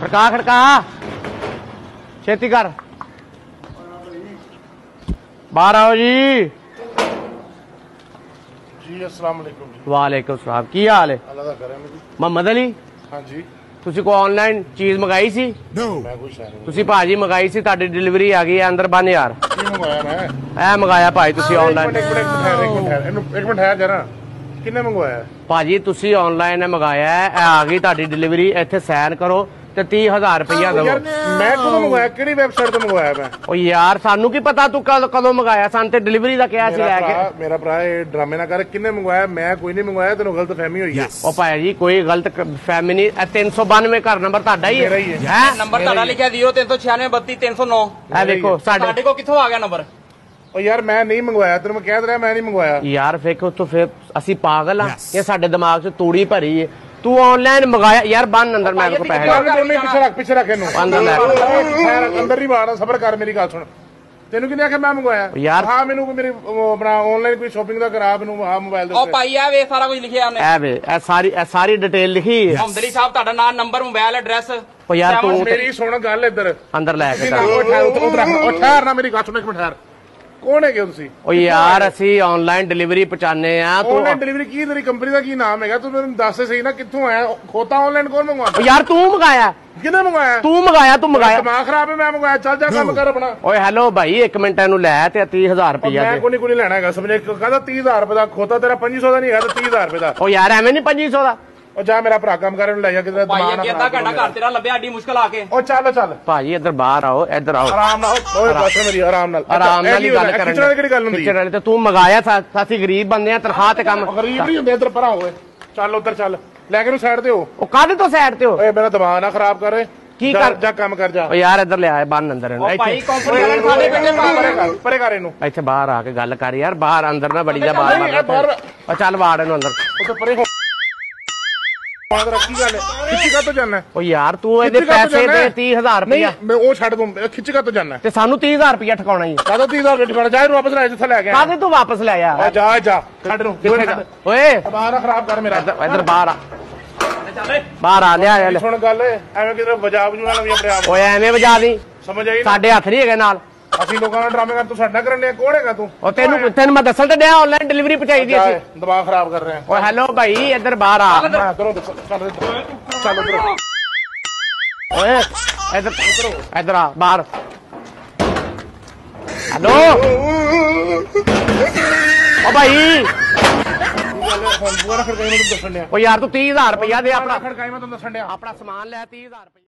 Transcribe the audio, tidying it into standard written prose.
खड़का खड़का छेती कर बाहर आओ जी अस्सलाम वालेकुम जी। वालेकुम सलाम की हाल है अल्लाह दा करम जी। मोहम्मद अली हाँ जी ਤੁਸੀਂ ਕੋ ਆਨਲਾਈਨ ਚੀਜ਼ ਮੰਗਾਈ ਸੀ मैं कुछ है नहीं। ਤੁਸੀਂ ਭਾਜੀ ਮੰਗਾਈ ਸੀ ਤੁਹਾਡੀ ਡਿਲੀਵਰੀ ਆ ਗਈ ਹੈ ਅੰਦਰ ਬੰਨ ਯਾਰ की मंगवाया मैं ਇਹ ਮੰਗਾਇਆ ਭਾਈ ਤੁਸੀਂ ਆਨਲਾਈਨ एक मिनट ठहर जरा किन्ने मंगवाया है? ਭਾਜੀ ਤੁਸੀਂ ਆਨਲਾਈਨ ਮੰਗਾਇਆ ਹੈ ਇਹ ਆ ਗਈ ਤੁਹਾਡੀ ਡਿਲੀਵਰੀ ਇੱਥੇ ਸਾਈਨ ਕਰੋ ਤੇ 30000 ਰੁਪਇਆ यार ਦੇਵੋ मैं कदों मंगवाया किहड़ी वेबसाइट तो मंगवाया मैं ਉਹ ਯਾਰ ਸਾਨੂੰ ਕੀ ਪਤਾ ਤੂੰ ਕਦੋਂ ਮੰਗਾਇਆ ਸਾਨੂੰ ਤੇ ਡਿਲੀਵਰੀ ਦਾ ਕਿਹਾ ਸੀ ਲੈ ਕੇ मेरा भरा ये ड्रामे ना कर किन्ने मंगवाया मैं कोई नहीं मंगवाया तेन गलत फहमी हुई है ਉਹ ਭਾਈ ਜੀ ਕੋਈ ਗਲਤ ਫਹਿਮੀ ਨਹੀਂ ਇਹ 392 ਘਰ ਨੰਬਰ ਤੁਹਾਡਾ ਹੀ मेरा ही है ਹੈ ਨੰਬਰ ਤੁਹਾਡਾ ਲਿਖਿਆ 0396 ਇਹ ਦੇਖੋ ਸਾਡੇ ਸਾਡੇ ਕੋਲ ਕਿੱਥੋਂ ਆ ਗਿਆ ਨੰਬਰ और यार मैं नहीं मंगवाया तेरे मैं कह रहा मैं नहीं मंगवाया ਯਾਰ ਵੇਖੋ ਤੂੰ ਫੇਰ ਅਸੀਂ ਪਾਗਲ ਆ ਇਹ ਸਾਡੇ ਦਿਮਾਗ 'ਚ ਤੂੜੀ ਭਰੀ ਏ ਤੂੰ ਆਨਲਾइन ਮੰਗਾਇਆ ਯਾਰ ਬੰਨ ਅੰਦਰ ਮੈਂ ਕੋ ਪੈਸੇ पीछे रख इनू अंदर ले। अंदर नहीं मारना सबर कर मेरी गल सुन तेन कि आखिया मैं मंगवाया यार। हाँ मैनू मेरी अपना ऑनलाइन कोई शॉपिंग का करा मैनू हाँ मोबाइल ਉਹ ਭਾਈ ਆ ਵੇ ਸਾਰਾ ਕੁਝ ਲਿਖਿਆ ਉਹਨੇ ਐ ਵੇ ਇਹ ਸਾਰੀ ਡਿਟੇਲ ਲਿਖੀ ਹੈ ਹਮਦਲੀ ਸਾਹਿਬ ਤੁਹਾਡਾ ਨਾਮ ਨੰਬਰ ਮੋਬਾਈਲ ਐਡਰੈਸ ਉਹ ਯਾਰ ਤੂੰ मेरी सुन गल इधर ਅੰਦਰ ਲੈ ਕੇ ठहर ना मेरी गल सुन एक मिनट ठहर कौन है तुसी ਉਹ ਯਾਰ ਅਸੀਂ ਆਨਲਾਈਨ ਡਿਲੀਵਰੀ ਪਹੁੰਚਾਣੇ ਆ ਤੂੰ ऑनलाइन डिलीवरी की तेरी कंपनी का की नाम है तू मेरे दस से सही ना कित्थों आया खोता ऑनलाइन कौन मंगवाता ਉਹ ਯਾਰ ਤੂੰ ਮੰਗਾਇਆ किने मंगवाया ਤੂੰ ਮੰਗਾਇਆ दिमाग खराब है मैं मंगवाया चल जा काम कर अपना ਓਏ ਹੈਲੋ ਭਾਈ 1 ਮਿੰਟ ਇਹਨੂੰ ਲੈ ਤੇ 30000 ਰੁਪਇਆ मैं ਦੇ कोई नहीं लेना है समझे कहता 30000 रुपए का खोता तेरा 2500 का नहीं है तो 30000 रुपए का ਉਹ ਯਾਰ ਐਵੇਂ ਨਹੀਂ 2500 ਦਾ और जा मेरा भरा काम करे ले जा किधर ਭਾਈ ਅੱਗੇ ਅੱਧਾ ਘੰਟਾ ਘਰ ਤੇਰਾ ਲੱਭਿਆ ਏਡੀ ਮੁਸ਼ਕਲ ਆ ਕੇ ओ चल चल ਭਾਜੀ ਇੱਧਰ ਬਾਹਰ ਆਓ ਇੱਧਰ ਆਓ आराम नाल ओए बस मेरी आराम नाल ਆਰਾਮ ਨਾਲ ਹੀ ਗੱਲ ਕਰਨ किचन की गल हुंदी ਕਿਚਨ ਵਾਲੀ ਤੇ ਤੂੰ ਮੰਗਾਇਆ ਅਸੀਂ ਗਰੀਬ ਬੰਦੇ ਆ ਤਨਖਾਹ ਤੇ ਕੰਮ गरीब नहीं हुंदे इधर परा होए चल उधर चल लेके नु साइड ते हो ਉਹ ਕਾਹਦੇ ਤੋਂ ਸਾਈਡ ਤੇ ਹੋ ओए मेरा दिमाग ना खराब कर की जा- कर- जा काम कर जा ਉਹ ਯਾਰ ਇੱਧਰ ਲਿਆ ਬੰਨ ਅੰਦਰ ਇਹਨੂੰ ਉਹ ਭਾਈ ਇੱਥੇ ਕੰਪਨੀ ਵਾਲੇ ਸਾਡੇ ਪਿੰਡੇ परे कर इनु ਇੱਥੇ ਬਾਹਰ ਆ ਕੇ ਗੱਲ ਕਰ ਯਾਰ ਬਾਹਰ ਅੰਦਰ ਨਾ ਬੜੀ ਜਾ ਬਾਹਰ नहीं ए बाहर ਉਹ ਚੱਲ ਵਾੜ ਇਹਨੂੰ ਅੰਦਰ उधर परे हो पादर की गल है खिच्ची का तो जाना है ਉਹ ਯਾਰ ਤੂੰ ਇਹਦੇ ਕਿੱਥੇ ਕੱਟ ਪੈਸੇ ਜਾਣਾ ਦੇ ਹੈ? 30000 नहीं ਰੁਪਇਆ मैं वो छड़ दूं खिच्ची का तो जाना है ਤੇ ਸਾਨੂੰ 30000 ਰੁਪਇਆ ਠਕਾਉਣਾ ਹੀ दादा 30000 रुपए ठिकाना जा वापस ले जिथे ले गया ਕਾਹਦੇ ਤੂੰ ਵਾਪਸ ਲੈ ਆ आ जा जा छड़ नु ਓਏ दिमाग ना खराब कर मेरा ਇੱਧਰ ਬਾਹਰ ਆ ਬਾਹਰ ਆ ਲਿਆ ਲੈ सुन गल एवं किधर वजा वजू ना लवी अपने आप ਓਏ ਐਵੇਂ ਵਜਾ ਦੀ समझ आई ना ਸਾਡੇ ਹੱਥ ਨਹੀਂ ਹੈਗੇ ਨਾਲ ਅਸੀਂ ਲੋਕਾਂ ਨਾਲ ਡਰਾਮੇ ਕਰ ਤੂੰ ਸਾਡਾ ਕਰਨ ਲਿਆ ਕੌਣ ਹੈਗਾ ਤੂੰ ਉਹ ਤੈਨੂੰ ਮੈਂ ਦੱਸਣ ਤੇ ਡਿਆ ਆਨਲਾਈਨ ਡਿਲੀਵਰੀ ਪਹੁੰਚਾਈ ਦੀ ਅਸੀਂ ਦਿਮਾਗ ਖਰਾਬ ਕਰ ਰਹੇ ਓਏ ਹੈਲੋ ਭਾਈ ਇੱਧਰ ਬਾਹਰ ਆ ਆ ਕਰੋ ਚੱਲ ਚੱਲ ਉਧਰ ਓਏ ਇੱਧਰ ਆ ਬਾਹਰ ਹੈਲੋ ਓ ਭਾਈ ਫੋਨ ਪੂਰਾ ਖੜਕਾਈ ਮੈਂ ਤੈਨੂੰ ਦੱਸਣ ਲਿਆ ਓ ਯਾਰ ਤੂੰ 30000 ਰੁਪਇਆ ਦੇ ਆਪਣਾ ਖੜਕਾਈ ਮੈਂ ਤੈਨੂੰ ਦੱਸਣ ਲਿਆ ਆਪਣਾ ਸਮਾਨ ਲੈ 30000 ਰੁਪਇਆ